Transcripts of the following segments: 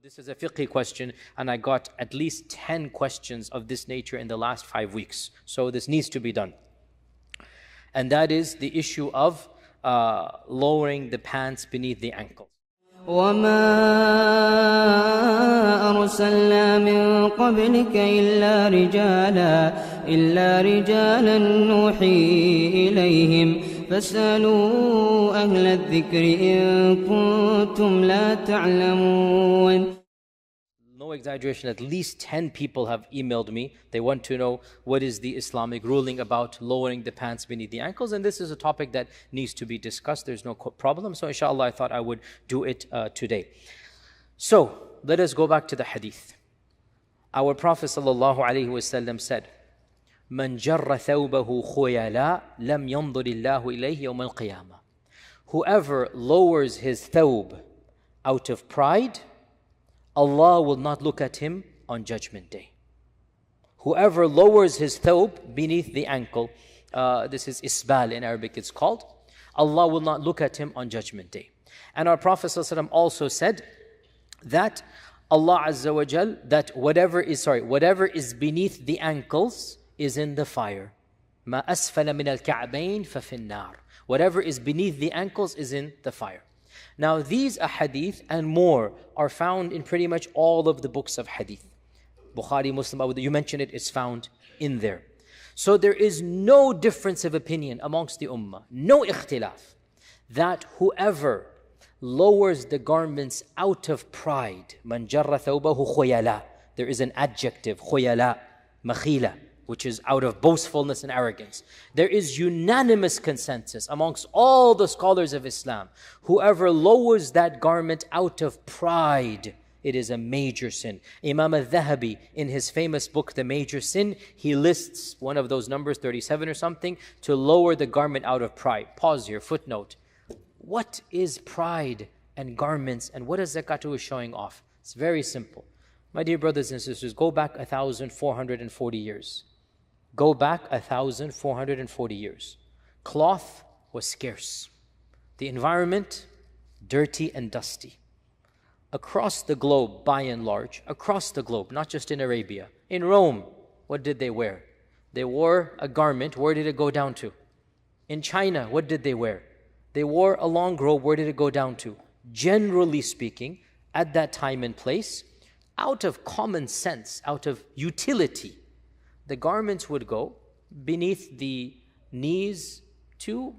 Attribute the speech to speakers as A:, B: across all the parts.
A: This is a fiqh question, and I got at least 10 questions of this nature in the last 5 weeks. So this needs to be done. And that is the issue of lowering the pants beneath the ankle.
B: وما أرسلنا من قبلك إلا رجالا نوحي إليهم فاسألوا أهل الذكر إن كنتم لا تعلمون.
A: No exaggeration, at least 10 people have emailed me. They want to know what is the Islamic ruling about lowering the pants beneath the ankles, and this is a topic that needs to be discussed. There's no problem. So inshallah, I thought I would do it today. So let us go back to the hadith. Our Prophet ﷺ said, "Man jarra thawbahu khuyala lam yanzur Allahu ilayhi yawm al-qiyamah." Whoever lowers his thawb out of pride, Allah will not look at him on Judgment Day. Whoever lowers his thawb beneath the ankle, this is isbal in Arabic it's called, Allah will not look at him on Judgment Day. And our Prophet ﷺ also said that Allah Azza wa Jal, that whatever is beneath the ankles is in the fire. مَا أَسْفَلَ مِنَ الْكَعْبَيْنِ فَفِي النَّارِ. Whatever is beneath the ankles is in the fire. Now these ahadith and more are found in pretty much all of the books of hadith. Bukhari, Muslim, you mentioned it, it's found in there. So there is no difference of opinion amongst the ummah, no ikhtilaf, that whoever lowers the garments out of pride, man jarra thawbahu khuyala, there is an adjective, khuyala, makhila, which is out of boastfulness and arrogance. There is unanimous consensus amongst all the scholars of Islam. Whoever lowers that garment out of pride, it is a major sin. Imam al-Dhahabi, in his famous book, The Major Sin, he lists one of those numbers, 37 or something, to lower the garment out of pride. Pause here, footnote. What is pride and garments, and what is zakatu is showing off? It's very simple. My dear brothers and sisters, go back 1,440 years. Go back 1,440 years. Cloth was scarce. The environment, dirty and dusty. Across the globe, by and large, across the globe, not just in Arabia. In Rome, what did they wear? They wore a garment. Where did it go down to? In China, what did they wear? They wore a long robe. Where did it go down to? Generally speaking, at that time and place, out of common sense, out of utility, the garments would go beneath the knees to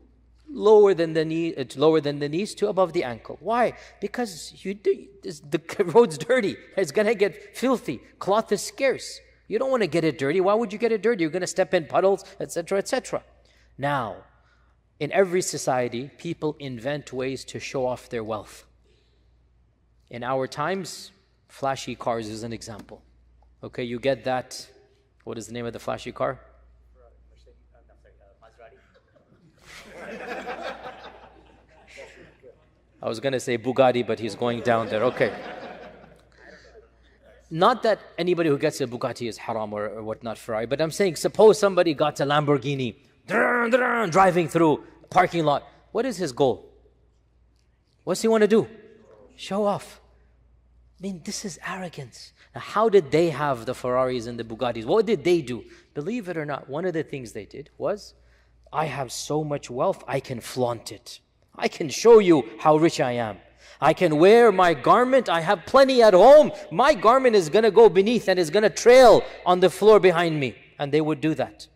A: lower than the knees to above the ankle. Why? Because the road's dirty. It's going to get filthy. Cloth is scarce. You don't want to get it dirty. Why would you get it dirty? You're going to step in puddles, etc., etc. Now, in every society, people invent ways to show off their wealth. In our times, flashy cars is an example. Okay, you get that. What is the name of the flashy car? I was going to say Bugatti, but he's going down there. Okay. Not that anybody who gets a Bugatti is haram or whatnot, Ferrari, but I'm saying suppose somebody got a Lamborghini driving through a parking lot. What is his goal? What's he want to do? Show off. I mean, this is arrogance. Now, how did they have the Ferraris and the Bugattis? What did they do? Believe it or not, one of the things they did was, I have so much wealth, I can flaunt it. I can show you how rich I am. I can wear my garment, I have plenty at home. My garment is going to go beneath and is going to trail on the floor behind me. And they would do that.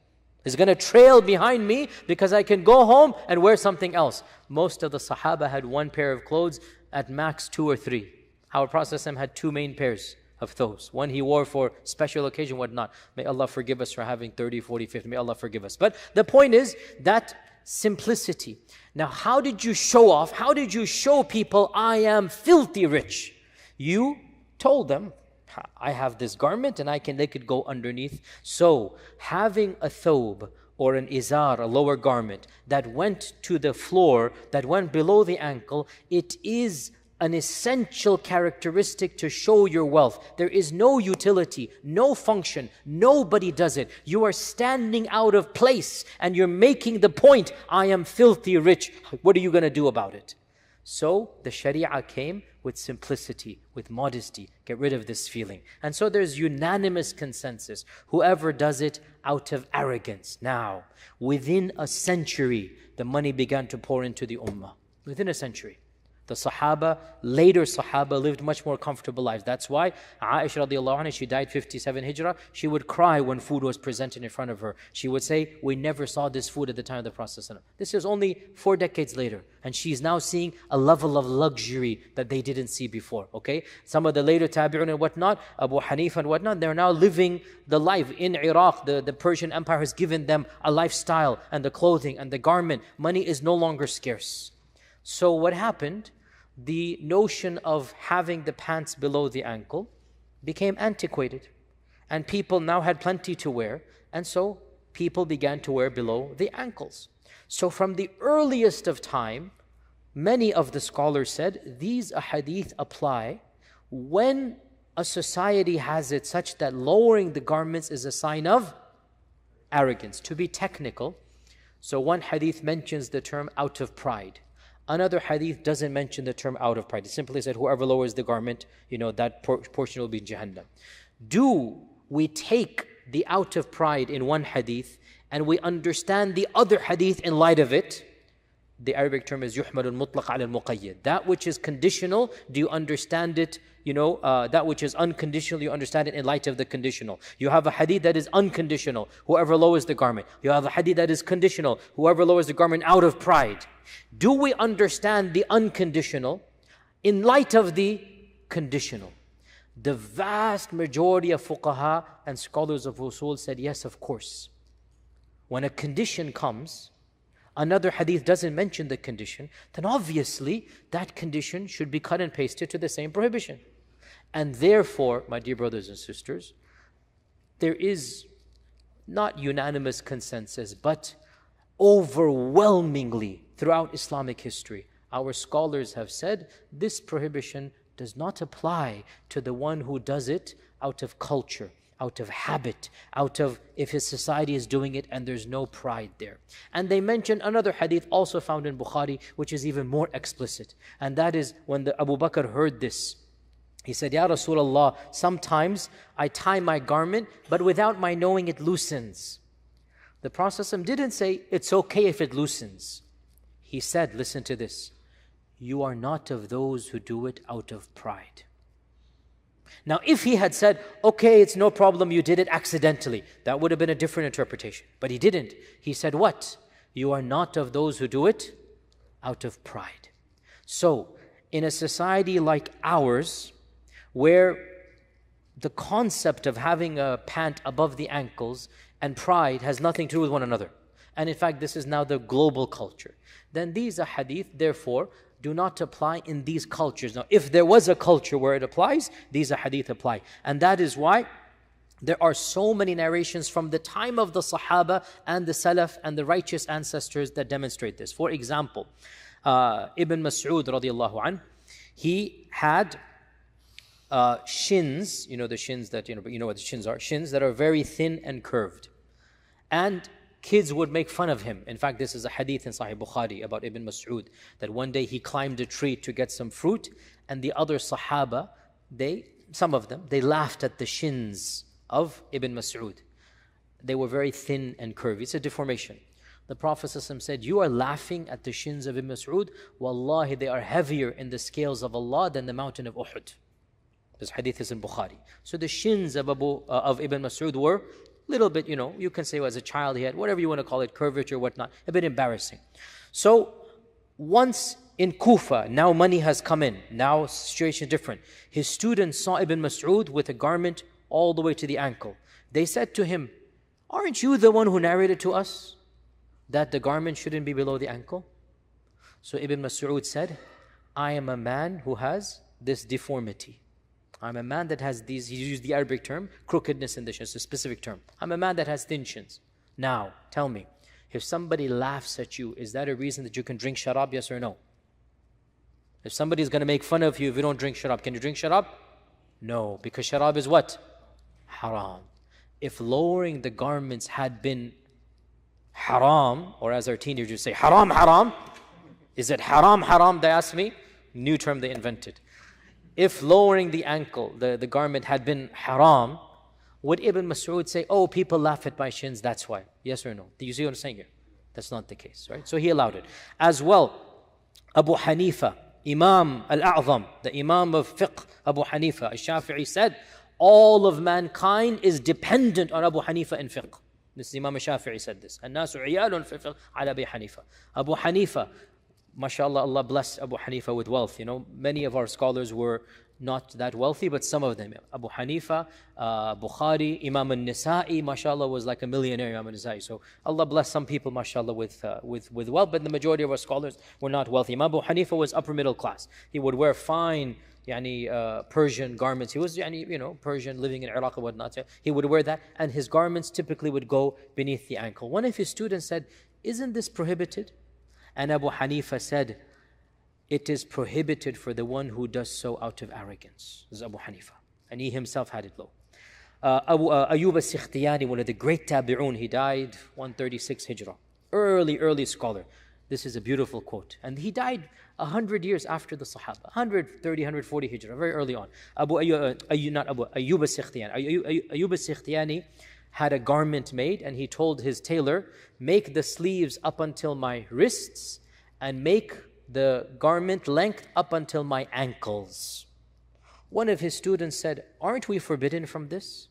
A: It's going to trail behind me because I can go home and wear something else. Most of the Sahaba had one pair of clothes, at max 2 or 3. Our Prophet had 2 main pairs of those. One he wore for special occasion, whatnot. May Allah forgive us for having 30, 40, 50. May Allah forgive us. But the point is that simplicity. Now, how did you show off? How did you show people, I am filthy rich? You told them, I have this garment and they could go underneath. So, having a thawb or an izar, a lower garment, that went to the floor, that went below the ankle, it is an essential characteristic to show your wealth. There is no utility, no function, nobody does it. You are standing out of place and you're making the point, I am filthy rich. What are you going to do about it? So the Sharia came with simplicity, with modesty. Get rid of this feeling. And so there's unanimous consensus. Whoever does it out of arrogance. Now, within a century, the money began to pour into the ummah. Within a century. The Sahaba, later Sahaba, lived much more comfortable lives. That's why Aisha radiallahu anha, she died 57 Hijrah, she would cry when food was presented in front of her. She would say, we never saw this food at the time of the Prophet. This is only 4 decades later. And she's now seeing a level of luxury that they didn't see before. Okay? Some of the later Tabi'un and whatnot, Abu Hanifa and whatnot, they're now living the life. In Iraq, the Persian Empire has given them a lifestyle and the clothing and the garment. Money is no longer scarce. So what happened? The notion of having the pants below the ankle became antiquated. And people now had plenty to wear. And so people began to wear below the ankles. So from the earliest of time, many of the scholars said these ahadith apply when a society has it such that lowering the garments is a sign of arrogance. To be technical, so one hadith mentions the term out of pride. Another hadith doesn't mention the term out of pride. It simply said, whoever lowers the garment, that portion will be in Jahannam. Do we take the out of pride in one hadith and we understand the other hadith in light of it? The Arabic term is يُحْمَلُ الْمُطْلَقَ عَلَى الْمُقَيَّد. That which is conditional, do you understand it? That which is unconditional, you understand it in light of the conditional. You have a hadith that is unconditional, whoever lowers the garment. You have a hadith that is conditional, whoever lowers the garment out of pride. Do we understand the unconditional in light of the conditional? The vast majority of fuqaha and scholars of usul said, yes, of course. When a condition comes, another hadith doesn't mention the condition, then obviously that condition should be cut and pasted to the same prohibition. And therefore, my dear brothers and sisters, there is not unanimous consensus, but overwhelmingly throughout Islamic history, our scholars have said this prohibition does not apply to the one who does it out of culture, out of habit, out of if his society is doing it and there's no pride there. And they mention another hadith also found in Bukhari, which is even more explicit. And that is when the Abu Bakr heard this. He said, Ya Rasulullah, sometimes I tie my garment, but without my knowing it loosens. The Prophet didn't say, it's okay if it loosens. He said, listen to this, you are not of those who do it out of pride. Now, if he had said, okay, it's no problem, you did it accidentally, that would have been a different interpretation. But he didn't. He said what? You are not of those who do it out of pride. So, in a society like ours, where the concept of having a pant above the ankles and pride has nothing to do with one another, and in fact, this is now the global culture, then these ahadith, therefore, do not apply in these cultures. Now, if there was a culture where it applies, these ahadith apply. And that is why there are so many narrations from the time of the Sahaba and the Salaf and the righteous ancestors that demonstrate this. For example, Ibn Mas'ud radiallahu anh, he had shins, the shins that, you know what the shins are, shins that are very thin and curved. And kids would make fun of him. In fact, this is a hadith in Sahih Bukhari about Ibn Mas'ud, that one day he climbed a tree to get some fruit, and the other Sahaba, some of them, they laughed at the shins of Ibn Mas'ud. They were very thin and curvy. It's a deformation. The Prophet said, you are laughing at the shins of Ibn Mas'ud. Wallahi, they are heavier in the scales of Allah than the mountain of Uhud. This hadith is in Bukhari. So the shins of Ibn Mas'ud were little bit, you can say as a child he had, whatever you want to call it, curvature, whatnot, a bit embarrassing. So once in Kufa, now money has come in, now situation different. His students saw Ibn Mas'ud with a garment all the way to the ankle. They said to him, aren't you the one who narrated to us that the garment shouldn't be below the ankle? So Ibn Mas'ud said, I am a man who has this deformity. I'm a man that has these, he used the Arabic term, crookedness in the shin, it's a specific term. I'm a man that has thin shins. Now, tell me, if somebody laughs at you, is that a reason that you can drink sharab, yes or no? If somebody is going to make fun of you if you don't drink sharab, can you drink sharab? No, because sharab is what? Haram. If lowering the garments had been haram, or as our teenagers say, haram, haram, is it haram, haram, they ask me? New term they invented. if lowering the ankle, the garment had been haram, would Ibn Mas'ud say, oh, people laugh at my shins, that's why? Yes or no? Do you see what I'm saying here? That's not the case, right? So he allowed it. As well, Abu Hanifa, Imam al-A'zam, the Imam of fiqh, Abu Hanifa, al-Shafi'i said, all of mankind is dependent on Abu Hanifa in fiqh. This is Imam al-Shafi'i said this. الناس عيال في الفقه على أبي حنيفة. Abu Hanifa, mashallah, Allah bless Abu Hanifa with wealth. You know, many of our scholars were not that wealthy, but some of them. Abu Hanifa, Bukhari, Imam al-Nisa'i, mashallah, was like a millionaire, Imam al-Nisa'i. So Allah bless some people, mashallah, with wealth, but the majority of our scholars were not wealthy. Imam Abu Hanifa was upper middle class. He would wear fine Persian garments. He was Persian, living in Iraq and whatnot. He would wear that, and his garments typically would go beneath the ankle. One of his students said, isn't this prohibited? And Abu Hanifa said, it is prohibited for the one who does so out of arrogance. This is Abu Hanifa. And he himself had it low. Ayyub al-Sikhtiyani, one of the great tabi'un, he died 136 Hijrah. Early scholar. This is a beautiful quote. And he died 100 years after the Sahaba. 130, 140 Hijrah, very early on. Ayyub al-Sikhtiyani. Ayyub al-Sikhtiyani had a garment made, and he told his tailor, make the sleeves up until my wrists and make the garment length up until my ankles. One of his students said, aren't we forbidden from this?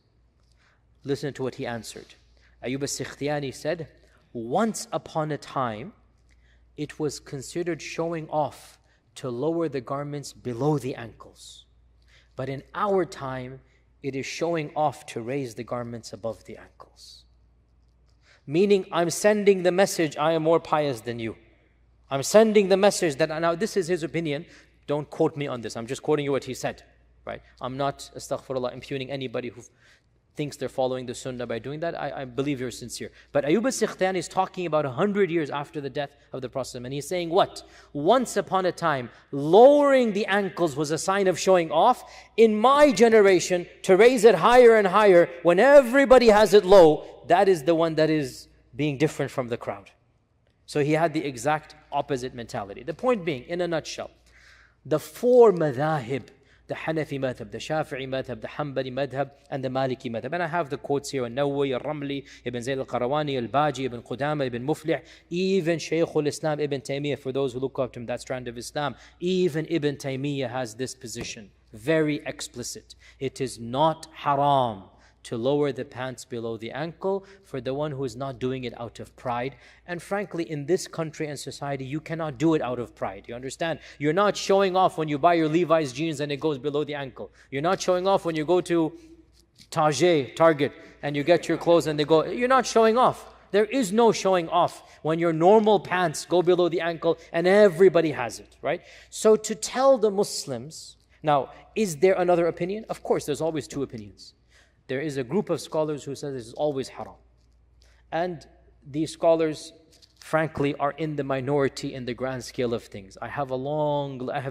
A: Listen to what he answered. Ayyub al-Sikhtiyani said, once upon a time, it was considered showing off to lower the garments below the ankles. But in our time, it is showing off to raise the garments above the ankles. Meaning, I'm sending the message, I am more pious than you. I'm sending the message that, now this is his opinion, don't quote me on this, I'm just quoting you what he said, right? I'm not, astaghfirullah, impugning anybody who thinks they're following the sunnah by doing that. I believe you're sincere. But Ayyub al-Sikhtiyani is talking about 100 years after the death of the Prophet, and he's saying what? Once upon a time, lowering the ankles was a sign of showing off. In my generation, to raise it higher and higher, when everybody has it low, that is the one that is being different from the crowd. So he had the exact opposite mentality. The point being, in a nutshell, the four madhahib, the Hanafi madhab, the Shafi'i madhab, the Hanbali madhab, and the Maliki madhab. And I have the quotes here, Al-Nawawi, Al-Ramli, Ibn Zayd al-Qarawani, Al-Baji, Ibn Qudama, Ibn Muflih, even Shaykh al-Islam, Ibn Taymiyyah, for those who look up to him, that strand of Islam. Even Ibn Taymiyyah has this position, very explicit. It is not haram to lower the pants below the ankle for the one who is not doing it out of pride. And frankly, in this country and society, you cannot do it out of pride. You understand? You're not showing off when you buy your Levi's jeans and it goes below the ankle. You're not showing off when you go to Target, and you get your clothes and they go, you're not showing off. There is no showing off when your normal pants go below the ankle and everybody has it, right? So to tell the Muslims, now, is there another opinion? Of course, there's always two opinions. There is a group of scholars who says this is always haram. And these scholars, frankly, are in the minority in the grand scale of things. I have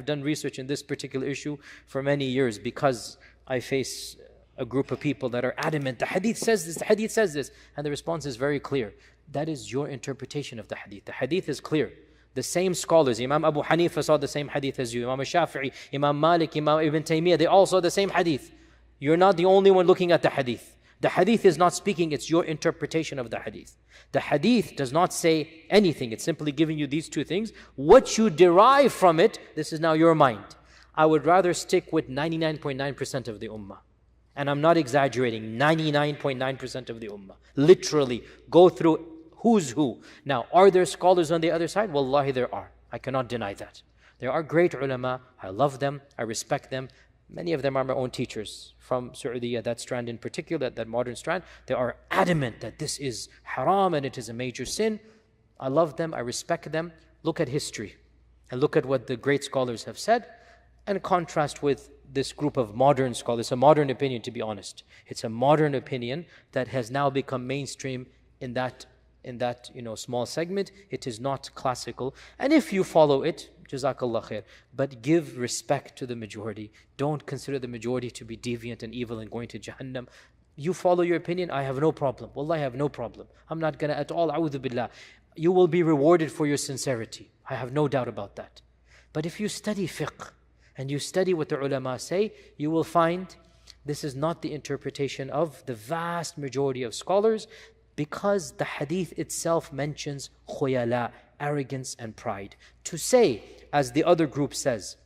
A: done research in this particular issue for many years because I face a group of people that are adamant, the hadith says this, the hadith says this. And the response is very clear. That is your interpretation of the hadith. The hadith is clear. The same scholars, Imam Abu Hanifa saw the same hadith as you, Imam Shafi'i, Imam Malik, Imam Ibn Taymiyyah, they all saw the same hadith. You're not the only one looking at the hadith. The hadith is not speaking, it's your interpretation of the hadith. The hadith does not say anything, it's simply giving you these two things. What you derive from it, this is now your mind. I would rather stick with 99.9% of the ummah. And I'm not exaggerating, 99.9% of the ummah. Literally, go through who's who. Now, are there scholars on the other side? Wallahi, there are. I cannot deny that. There are great ulama, I love them, I respect them. Many of them are my own teachers from Saudi, that strand in particular, that modern strand. They are adamant that this is haram and it is a major sin. I love them, I respect them. Look at history and look at what the great scholars have said and contrast with this group of modern scholars. It's a modern opinion, to be honest. It's a modern opinion that has now become mainstream in that small segment. It is not classical. And if you follow it, Jazakallah khair. But give respect to the majority. Don't consider the majority to be deviant and evil and going to Jahannam. You follow your opinion, I have no problem. Wallahi, I have no problem. I'm not going to at all, a'udhu billah. You will be rewarded for your sincerity. I have no doubt about that. But if you study fiqh, and you study what the ulama say, you will find this is not the interpretation of the vast majority of scholars, because the hadith itself mentions khuyala, arrogance and pride. To say, as the other group says,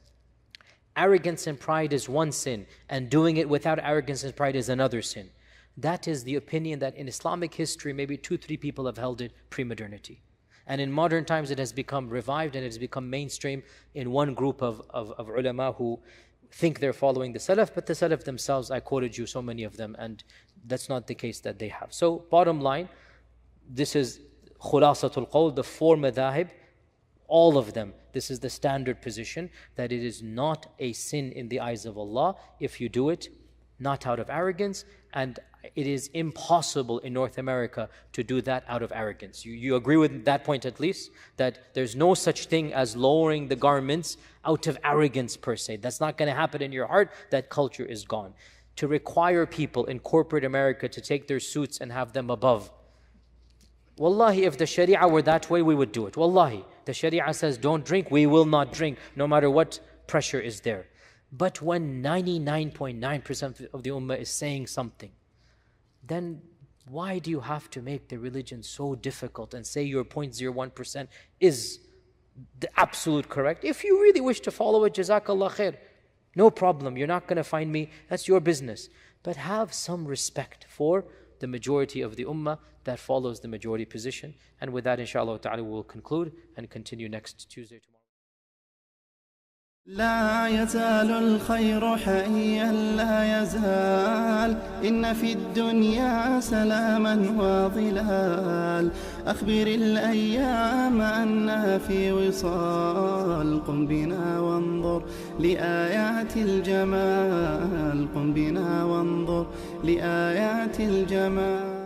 A: arrogance and pride is one sin, and doing it without arrogance and pride is another sin, that is the opinion that in Islamic history maybe 2-3 people have held it pre-modernity. And in modern times it has become revived and it has become mainstream in one group of ulama who think they're following the Salaf, but the Salaf themselves, I quoted you so many of them, and that's not the case that they have. So bottom line, this is khulasatul qawl, the 4 madhahib, all of them, this is the standard position, that it is not a sin in the eyes of Allah if you do it not out of arrogance, and it is impossible in North America to do that out of arrogance. You agree with that point at least? That there's no such thing as lowering the garments out of arrogance per se. That's not going to happen in your heart. That culture is gone. To require people in corporate America to take their suits and have them above. Wallahi, if the Sharia were that way, we would do it. Wallahi, the Sharia says don't drink, we will not drink, no matter what pressure is there. But when 99.9% of the ummah is saying something, then why do you have to make the religion so difficult and say your 0.01% is the absolute correct? If you really wish to follow it, jazakallah khair, no problem, you're not going to find me, that's your business. But have some respect for the majority of the ummah that follows the majority position. And with that, inshallah ta'ala, we will conclude and continue next Tuesday, tomorrow.
C: لا يزال الخير حيا لا يزال إن في الدنيا سلاما وظلال أخبر الأيام أنها في وصال قم بنا وانظر لآيات الجمال قم بنا وانظر لآيات الجمال